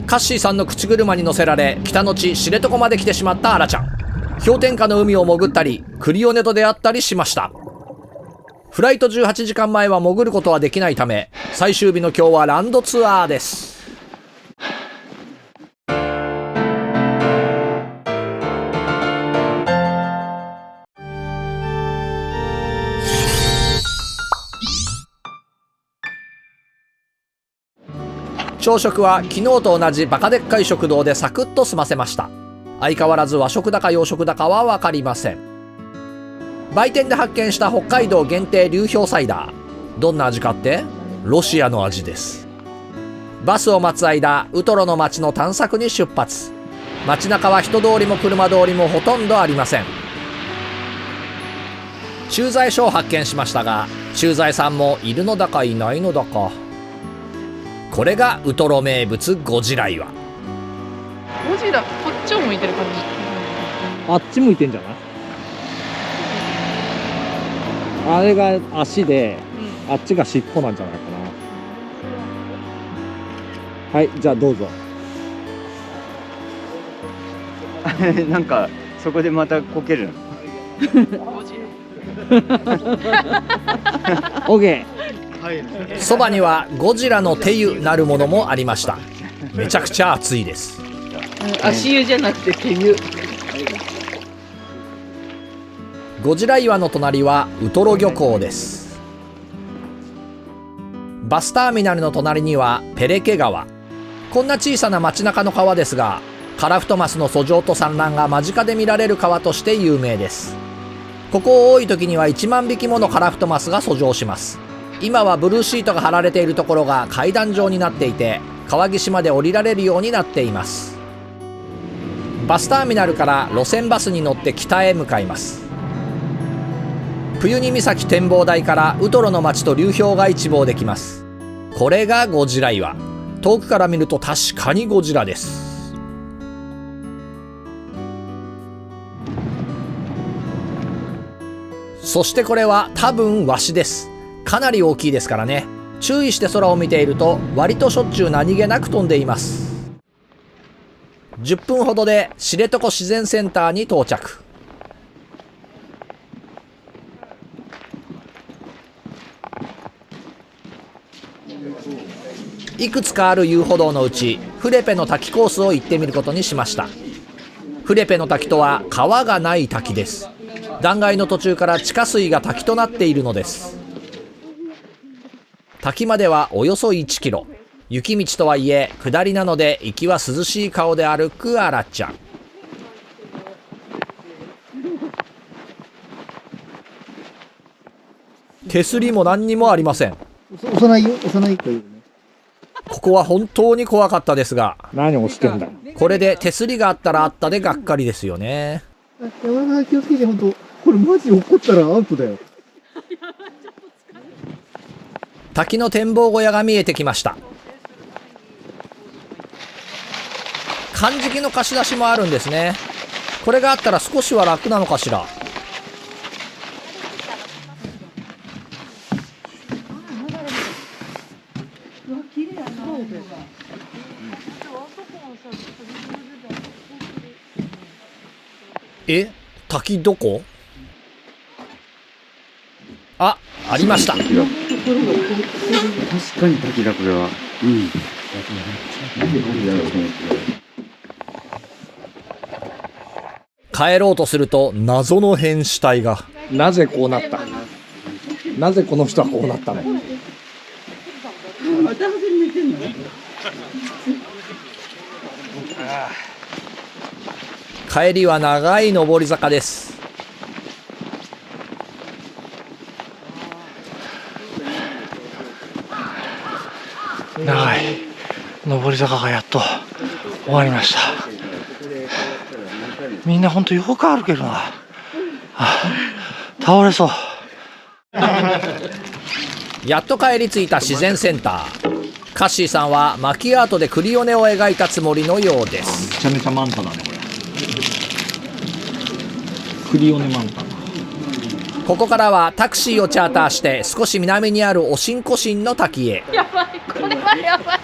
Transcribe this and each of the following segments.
カッシーさんの口車に乗せられ北の地知床まで来てしまったアラちゃん。氷点下の海を潜ったりクリオネと出会ったりしました。フライト18時間前は潜ることはできないため最終日の今日はランドツアーです。朝食は昨日と同じバカでっかい食堂でサクッと済ませました。相変わらず和食だか洋食だかは分かりません。売店で発見した北海道限定流氷サイダー、どんな味かってロシアの味です。バスを待つ間ウトロの町の探索に出発。街中は人通りも車通りもほとんどありません。駐在所を発見しましたが駐在さんもいるのだかいないのだか。これがウトロ名物ゴジラ岩。ゴジラこっちを向いてる感じ。あっち向いてんじゃない？あれが足で、あっちが尻尾なんじゃないかな。はい、じゃあどうぞ。なんかそこでまたこけるの。オッケー。そばにはゴジラの手湯なるものもありました。めちゃくちゃ熱いです。足湯じゃなくて手湯。ゴジラ岩の隣はウトロ漁港です。バスターミナルの隣にはペレケ川。こんな小さな街中の川ですがカラフトマスの遡上と産卵が間近で見られる川として有名です。ここを多い時には1万匹ものカラフトマスが遡上します。今はブルーシートが張られているところが階段状になっていて川岸まで降りられるようになっています。バスターミナルから路線バスに乗って北へ向かいます。冬に岬展望台からウトロの町と流氷が一望できます。これがゴジラ岩。遠くから見ると確かにゴジラです。そしてこれは多分ワシです。かなり大きいですからね。注意して空を見ていると割としょっちゅう何気なく飛んでいます。10分ほどで知床自然センターに到着。いくつかある遊歩道のうちフレペの滝コースを行ってみることにしました。フレペの滝とは川がない滝です。断崖の途中から地下水が滝となっているのです。滝まではおよそ1キロ。雪道とはいえ下りなので行きは涼しい顔で歩くアラちゃん。手すりも何にもありません。押さないよ、押さないというね。ここは本当に怖かったですが、何押してんだ。これで手すりがあったらあったでがっかりですよね。山田さん気をつけて、本当これマジ怒ったらアウトだよ。滝の展望小屋が見えてきました。漢字の貸し出しもあるんですね。これがあったら少しは楽なのかしら。え、滝どこ？ありました。確かに滝だこれは。うん。帰ろうとすると謎の変死体が。なぜこうなった？なぜこの人はこうなったの？帰りは長い上り坂です。長い上り坂がやっと終わりました。みんなほんとよく歩けるな。倒れそう。やっと帰り着いた自然センター。カッシーさんはマキアートでクリオネを描いたつもりのようです。めちゃめちゃマンタだねこれ。クリオネマンタ。ここからはタクシーをチャーターして少し南にあるオシンコシンの滝へ。やばい、これはやばい。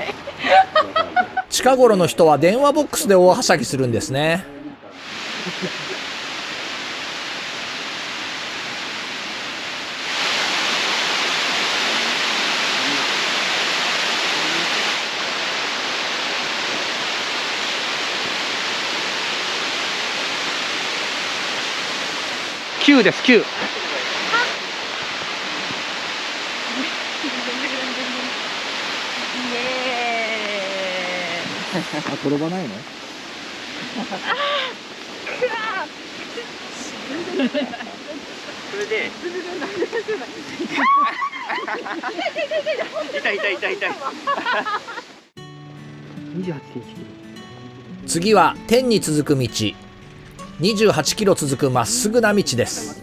近近頃の人は電話ボックスで大はしゃぎするんですね。9です、9。あ、転ばないの？それで痛い痛い痛い痛い。次は天に続く道、28キロ続くまっすぐな道です。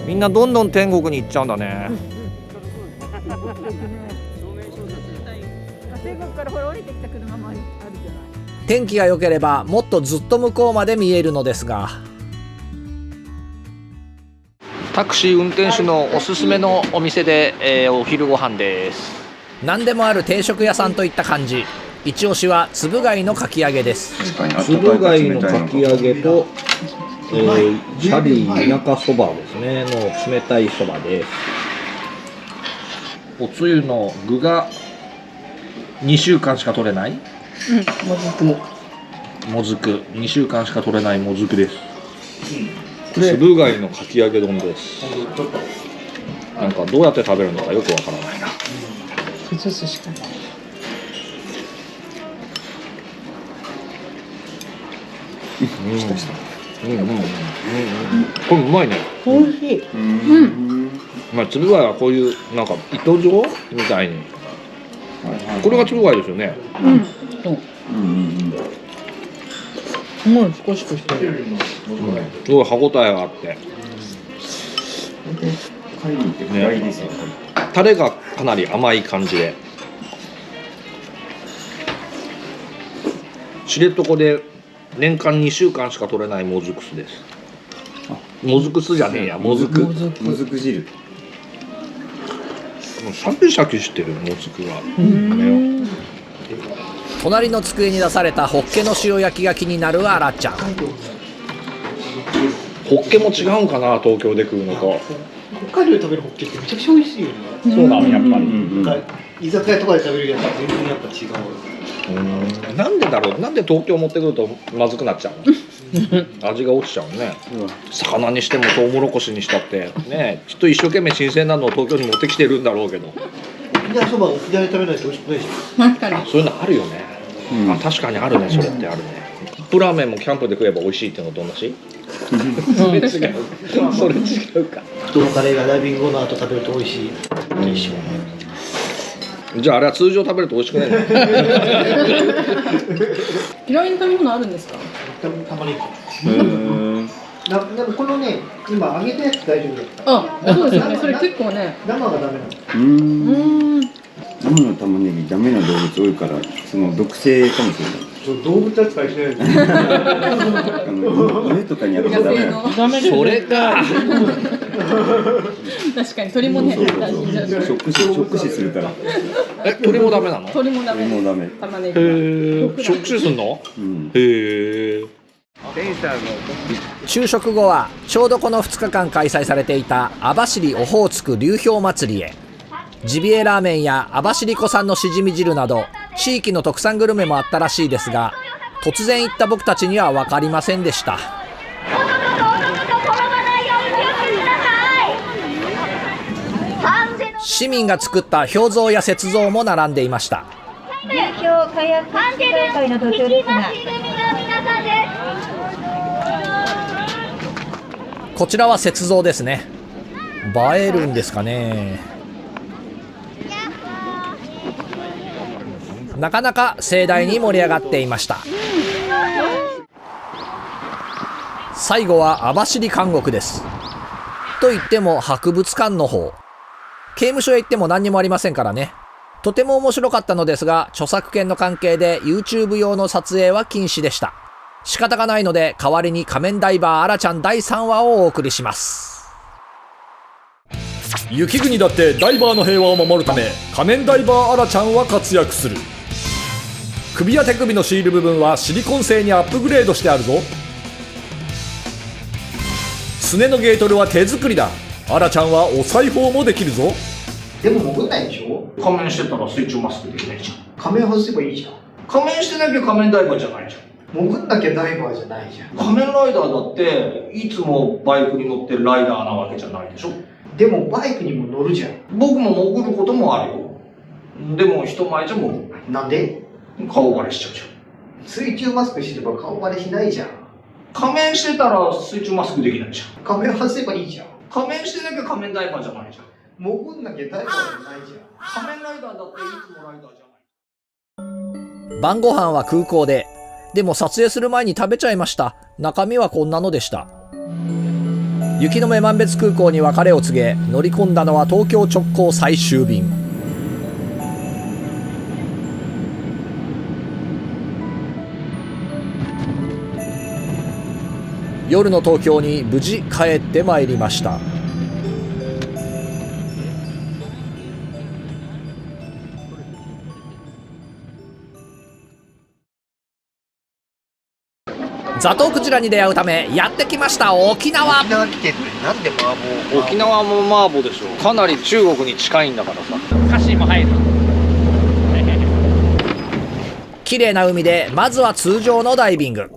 みんなどんどん天国に行っちゃうんだね。天気が良ければもっとずっと向こうまで見えるのですが、タクシー運転手のおすすめのお店で、お昼ご飯です。何でもある定食屋さんといった感じ。一押しはつぶ貝のかき揚げです。つぶ貝のかき揚げと、シャリ田舎そばですねの冷たいそばです。おつゆの具が2週間しか取れない、もずく2週間しか取れないもずくです。つぶ貝のかき揚げ丼です。なんかどうやって食べるのかよくわからないな。これうまいね。美味しい。まあつぶ貝はこういうなんか糸状みたいに、これがつぶ貝ですよね。もう少ししてる。すごい歯ごたえがあって、ね、タレがかなり甘い感じで、知床で年間2週間しか取れないもずく酢です。もずく酢じゃねえや、もずく。もずく汁。シャキシャキしてるもずくが。隣の机に出されたホッケの塩焼きが気になるあらちゃん。ホッケも違うんかな、東京で食うのと。北海道で食べるホッケってめちゃくちゃ美味しいよね。そうなの、やっぱり。居酒屋とかで食べるやつは全然やっぱ違う。なんでだろう、なんで東京持ってくるとまずくなっちゃうの味が落ちちゃうね。魚にしてもトウモロコシにしたってね、きっと一生懸命新鮮なのを東京に持ってきてるんだろうけど、沖縄そばを沖縄で食べないと美味しくないでし確かに。そういうのあるよね。あ、確かにあるね、それってあるね。カップラーメンもキャンプで食えば美味しいっていうのと同じ？それ違う。それ違うか。ょ。人のカレーがダイビング後の後食べると美味しいと一緒。じゃああれは通常食べると美味しくないの？嫌いな食べ物あるんですか？たまに。でもこのね、今揚げたやつ大丈夫だった。あ、そうですよね。それ結構ね。生がダメなの。生の玉ねぎダメな動物多いから、その毒性かもしれない。動物扱いしないです。家とかにあるとダメなの。それか。確かに鳥もね。食死するから。鳥もダメなの？鳥もダメ。もうダメ。玉ねぎ。食死すんの？へえ。昼食後はちょうどこの2日間開催されていた網走オホーツク流氷祭りへ。ジビエラーメンや網走湖産のしじみ汁など地域の特産グルメもあったらしいですが、突然行った僕たちには分かりませんでした。市民が作った氷像や雪像も並んでいました。流氷カヤック大会の途中ですが、こちらは雪像ですね。映えるんですかね。なかなか盛大に盛り上がっていました。最後は網走監獄です。と言っても博物館の方。刑務所へ行っても何にもありませんからね。とても面白かったのですが、著作権の関係で YouTube 用の撮影は禁止でした。仕方がないので代わりに仮面ダイバーアラちゃん第3話をお送りします。雪国だってダイバーの平和を守るため仮面ダイバーアラちゃんは活躍する。首や手首のシール部分はシリコン製にアップグレードしてあるぞ。すねのゲートルは手作りだ。アラちゃんはお裁縫もできるぞ。でも潜んないでしょ。仮面してたら水中マスクできないじゃん。仮面外せばいいじゃん。仮面してなきゃ仮面ダイバーじゃないじゃん。潜んなきゃダイバーじゃないじゃん。仮面ライダーだっていつもバイクに乗ってるライダーなわけじゃないでしょ。でもバイクにも乗るじゃん。僕も潜ることもあるよ。でも人前じゃ潜んない。なんで？顔バレしちゃうじゃん。水中マスクしてれば顔バレしないじゃん。仮面してたら水中マスクできないじゃん。仮面外せばいいじゃん。仮面してなきゃ仮面ダイバーじゃないじゃん。潜んなきゃダイバーじゃないじゃん。仮面ライダーだっていつもライダーじゃない。晩ご飯は空港で。でも撮影する前に食べちゃいました。中身はこんなのでした。雪の女満別空港に別れを告げ、乗り込んだのは東京直行最終便。夜の東京に無事帰ってまいりました。ザトウクジラに出会うためやってきました沖縄。沖縄来てんのになんで麻婆？沖縄も麻婆でしょ。かなり中国に近いんだからさ。歌詞も入る。綺麗な海でまずは通常のダイビング。